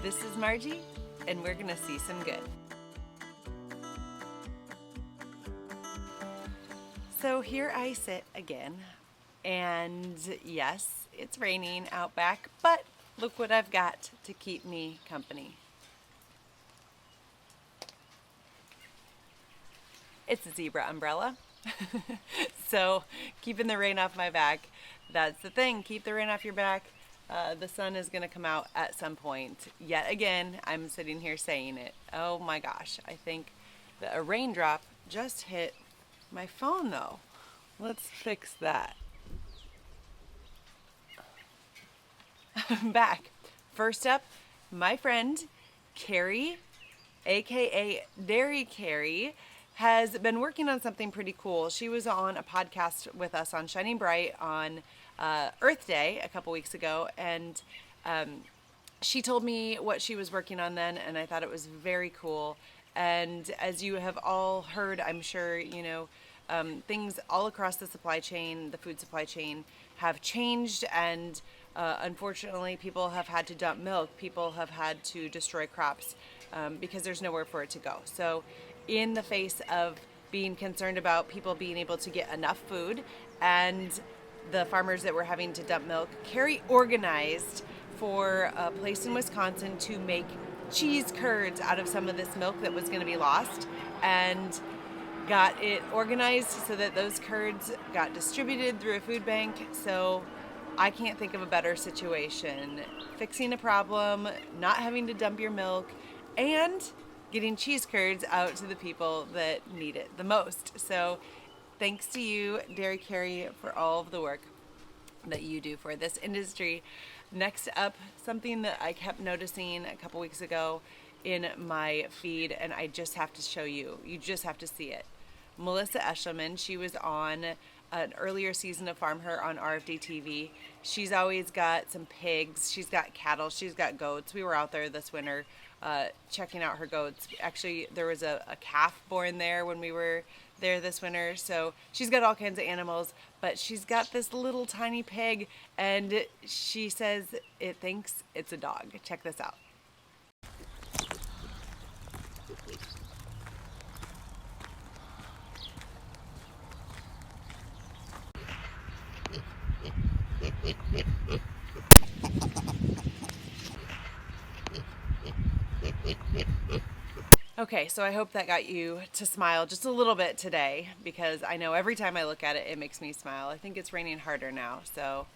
This is Margie, and we're gonna see some good. So here I sit again, and yes, it's raining out back, but look what I've got to keep me company. It's a zebra umbrella. So keeping the rain off my back, that's the thing, keep the rain off your back. The sun is gonna come out at some point. Yet again, I'm sitting here saying it. Oh my gosh, I think that a raindrop just hit my phone though. Let's fix that. I'm back. First up, my friend Carrie, aka Dairy Carrie, has been working on something pretty cool. She was on a podcast with us on Shining Bright on Earth Day a couple weeks ago, and she told me what she was working on then, and I thought it was very cool. And as you have all heard, I'm sure you know, things all across the supply chain, the food supply chain, have changed, and unfortunately people have had to dump milk, people have had to destroy crops because there's nowhere for it to go. So in the face of being concerned about people being able to get enough food and the farmers that were having to dump milk, Carrie organized for a place in Wisconsin to make cheese curds out of some of this milk that was going to be lost, and got it organized so that those curds got distributed through a food bank. So I can't think of a better situation. Fixing a problem, not having to dump your milk, and getting cheese curds out to the people that need it the most. So thanks to you, Dairy Carrie, for all of the work that you do for this industry. Next up, something that I kept noticing a couple weeks ago in my feed, and I just have to show you. You just have to see it. Melissa Eshelman, she was on an earlier season of FarmHer on RFD-TV. She's always got some pigs, she's got cattle, she's got goats. We were out there this winter checking out her goats. Actually, there was a calf born there when we were there this winter. So she's got all kinds of animals, but she's got this little tiny pig, and she says it thinks it's a dog. Check this out. Okay, so I hope that got you to smile just a little bit today, because I know every time I look at it, it makes me smile. I think it's raining harder now, so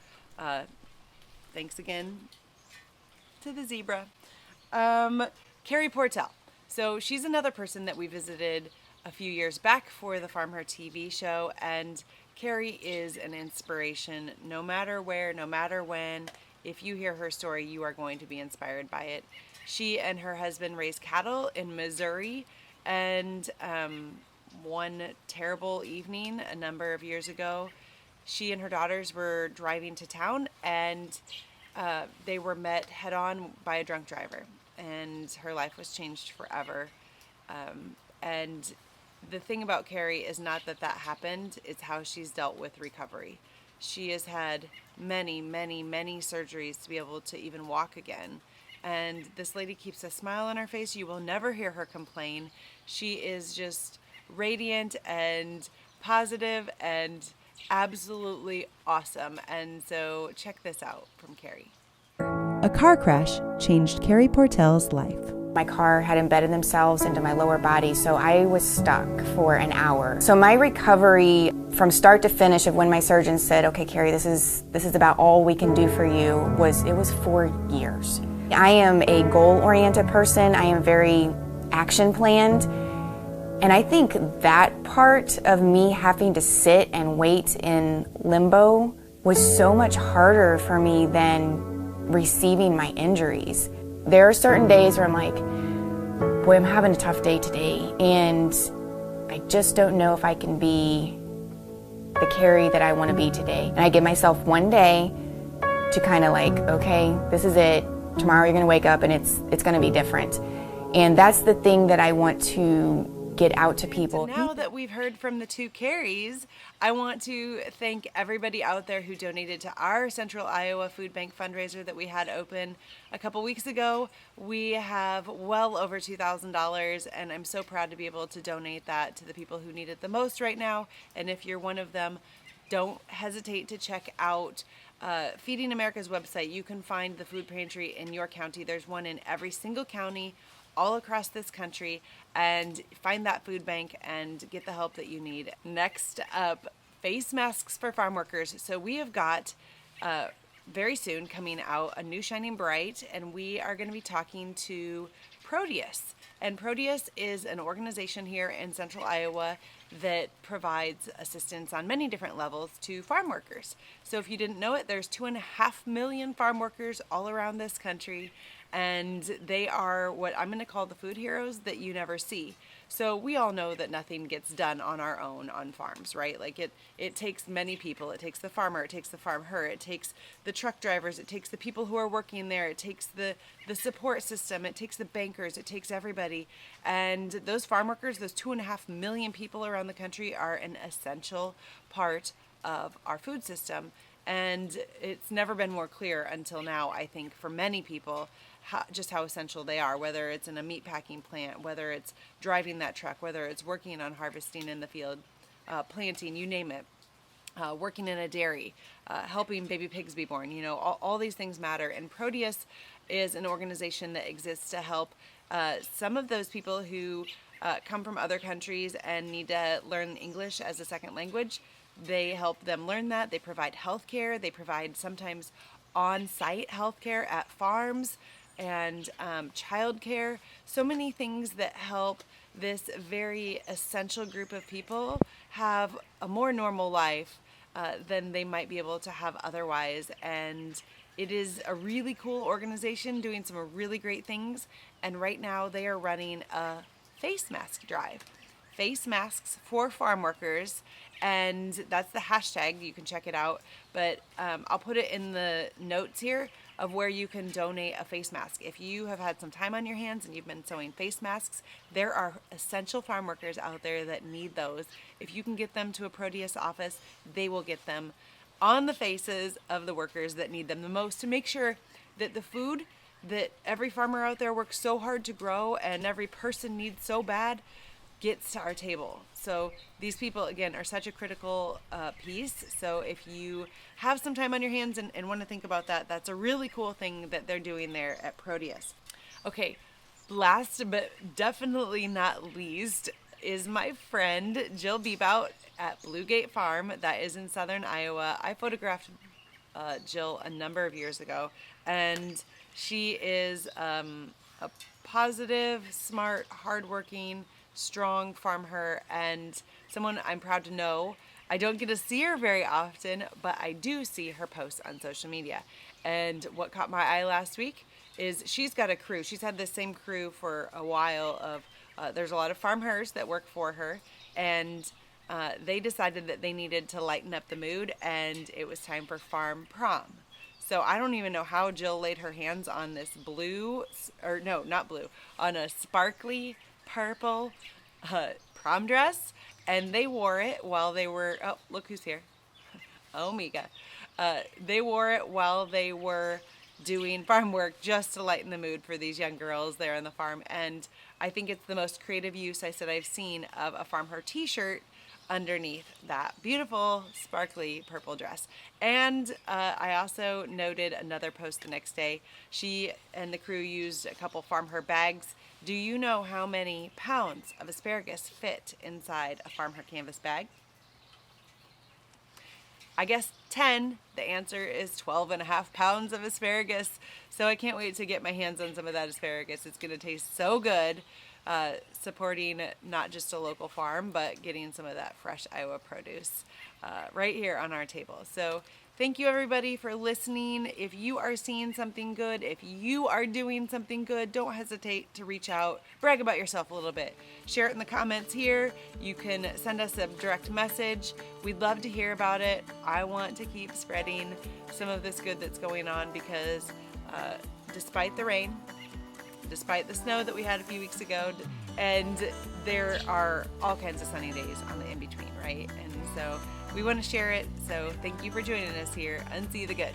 thanks again to the zebra. Carrie Portell. So she's another person that we visited a few years back for the FarmHer TV show, and Carrie is an inspiration no matter where, no matter when. If you hear her story, you are going to be inspired by it. She and her husband raised cattle in Missouri, and one terrible evening a number of years ago, she and her daughters were driving to town, and they were met head-on by a drunk driver, and her life was changed forever. And the thing about Carrie is not that happened, it's how she's dealt with recovery. She has had many, many, many surgeries to be able to even walk again. And this lady keeps a smile on her face. You will never hear her complain. She is just radiant and positive and absolutely awesome. And so check this out from Carrie. A car crash changed Carrie Portell's life. My car had embedded themselves into my lower body, so I was stuck for an hour. So my recovery from start to finish of when my surgeon said, okay, Carrie, this is about all we can do for you, it was 4 years. I am a goal-oriented person. I am very action-planned. And I think that part of me having to sit and wait in limbo was so much harder for me than receiving my injuries. There are certain days where I'm like, boy, I'm having a tough day today, and I just don't know if I can be the Carrie that I want to be today. And I give myself one day to kind of like, okay, this is it. Tomorrow you're going to wake up and it's going to be different. And that's the thing that I want to get out to people. Now that we've heard from the two Carries, I want to thank everybody out there who donated to our Central Iowa Food Bank fundraiser that we had open a couple weeks ago. We have well over $2,000, and I'm so proud to be able to donate that to the people who need it the most right now. And if you're one of them, don't hesitate to check out Feeding America's website. You can find the food pantry in your county. There's one in every single county all across this country, and find that food bank and get the help that you need. Next up, face masks for farm workers. So we have got very soon coming out a new Shining Bright, and we are going to be talking to Proteus. And Proteus is an organization here in Central Iowa that provides assistance on many different levels to farm workers. So if you didn't know it, there's 2.5 million farm workers all around this country, and they are what I'm going to call the food heroes that you never see. So we all know that nothing gets done on our own on farms, right? Like it takes many people. It takes the farmer, it takes the FarmHer, it takes the truck drivers, it takes the people who are working there, it takes the support system, it takes the bankers, it takes everybody. And those farm workers, those 2.5 million people around the country, are an essential part of our food system. And it's never been more clear until now, I think, for many people, just how essential they are, whether it's in a meat packing plant, whether it's driving that truck, whether it's working on harvesting in the field, planting, you name it, working in a dairy, helping baby pigs be born. You know, all these things matter. And Proteus is an organization that exists to help some of those people who come from other countries and need to learn English as a second language. They help them learn that. They provide health care. They provide sometimes on-site health care at farms, and childcare. So many things that help this very essential group of people have a more normal life than they might be able to have otherwise. And it is a really cool organization doing some really great things. And right now they are running a face mask drive. Face masks for farm workers, and that's the hashtag. You can check it out, but I'll put it in the notes here of where you can donate a face mask. If you have had some time on your hands and you've been sewing face masks, there are essential farm workers out there that need those. If you can get them to a Proteus office, they will get them on the faces of the workers that need them the most, to make sure that the food that every farmer out there works so hard to grow and every person needs so bad gets to our table. So these people, again, are such a critical piece. So if you have some time on your hands and want to think about that, that's a really cool thing that they're doing there at Proteus. Okay, last but definitely not least is my friend Jill Bebout at Blue Gate Farm. That is in southern Iowa. I photographed Jill a number of years ago, and she is a positive, smart, hardworking, strong FarmHer, and someone I'm proud to know. I don't get to see her very often, but I do see her posts on social media. And what caught my eye last week is she's got a crew. She's had the same crew for a while of, there's a lot of FarmHers that work for her, and they decided that they needed to lighten up the mood, and it was time for Farm Prom. So I don't even know how Jill laid her hands on this blue, or no, not blue, on a sparkly purple prom dress, and they wore it while they were, oh, look who's here, Omega. They wore it while they were doing farm work just to lighten the mood for these young girls there on the farm. And I think it's the most creative use, I said, I've seen of a FarmHer t-shirt underneath that beautiful sparkly purple dress. And I also noted another post the next day. She and the crew used a couple FarmHer bags. Do you know how many pounds of asparagus fit inside a FarmHer canvas bag? I guess 10. The answer is 12.5 pounds of asparagus. So I can't wait to get my hands on some of that asparagus. It's going to taste so good. Supporting not just a local farm, but getting some of that fresh Iowa produce right here on our table. So thank you everybody for listening. If you are seeing something good, if you are doing something good, don't hesitate to reach out, brag about yourself a little bit. Share it in the comments here. You can send us a direct message. We'd love to hear about it. I want to keep spreading some of this good that's going on because despite the rain, despite the snow that we had a few weeks ago. And there are all kinds of sunny days on the in-between, right? And so we want to share it. So thank you for joining us here. Unsee the Good.